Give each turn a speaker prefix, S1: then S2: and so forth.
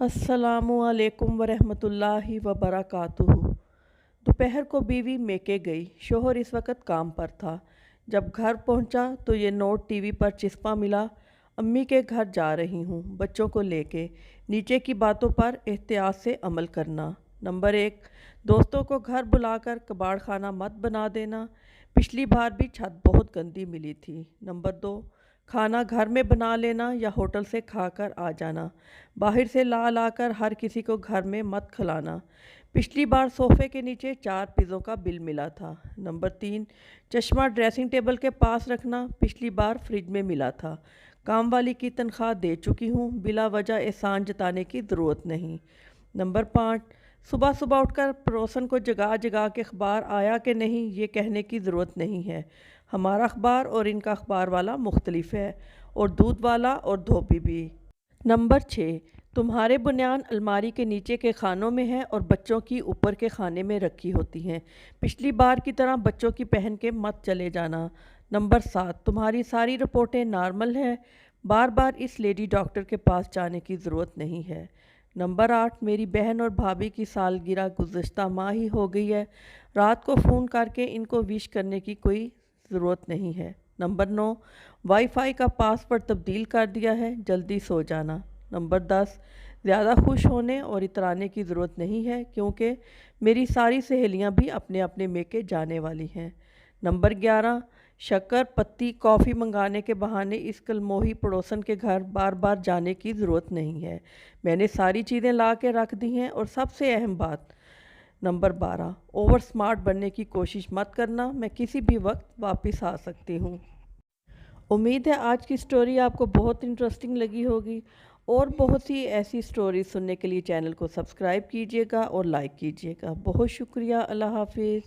S1: अस्सलामुअलैकुम वरहमतुल्लाहि वबरकातुहू। दोपहर को बीवी मेके गई। शोहर इस वक्त काम पर था। जब घर पहुंचा तो ये नोट टीवी पर चिस्पा मिला। अम्मी के घर जा रही हूँ बच्चों को लेके। नीचे की बातों पर एहतियात से अमल करना। नंबर 1, दोस्तों को घर बुलाकर कबाड़ खाना मत बना देना। पिछली बार भी छत बहुत गंदी मिली थी। नंबर 2, खाना घर में बना लेना या होटल से खाकर आ जाना। बाहर से ला लाकर हर किसी को घर में मत खिलाना। पिछली बार सोफ़े के नीचे 4 पिज़्ज़ों का बिल मिला था। नंबर 3, चश्मा ड्रेसिंग टेबल के पास रखना। पिछली बार फ्रिज में मिला था। काम वाली की तनख्वाह दे चुकी हूँ, बिला वजह एहसान जताने की ज़रूरत नहीं। नंबर 5, सुबह सुबह उठकर पड़ोसन को जगा जगा के अखबार आया कि नहीं ये कहने की ज़रूरत नहीं है। हमारा अखबार और इनका अखबार वाला मुख्तलिफ है, और दूध वाला और धोबी भी। नंबर 6, तुम्हारे बुनियान अलमारी के नीचे के खानों में है और बच्चों की ऊपर के खाने में रखी होती हैं। पिछली बार की तरह बच्चों की पहन के मत चले जाना। नंबर 7, तुम्हारी सारी रिपोर्टें नॉर्मल हैं। बार बार इस लेडी डॉक्टर के पास जाने की ज़रूरत नहीं है। नंबर 8, मेरी बहन और भाभी की सालगिरह गुज़श्ता माह ही हो गई है। रात को फ़ोन करके इनको विश करने की कोई ज़रूरत नहीं है। नंबर 9, वाईफाई का पासवर्ड तब्दील कर दिया है, जल्दी सो जाना। नंबर 10, ज़्यादा खुश होने और इतराने की ज़रूरत नहीं है क्योंकि मेरी सारी सहेलियां भी अपने अपने मेके जाने वाली हैं। नंबर 11, शक्कर पत्ती कॉफ़ी मंगाने के बहाने इस कलमोही पड़ोसन के घर बार बार जाने की ज़रूरत नहीं है। मैंने सारी चीज़ें ला के रख दी हैं। और सबसे अहम बात, नंबर 12, ओवर स्मार्ट बनने की कोशिश मत करना। मैं किसी भी वक्त वापस आ सकती हूँ। उम्मीद है आज की स्टोरी आपको बहुत इंटरेस्टिंग लगी होगी। और बहुत सी ऐसी स्टोरी सुनने के लिए चैनल को सब्सक्राइब कीजिएगा और लाइक कीजिएगा। बहुत शुक्रिया। अल्लाह हाफिज़।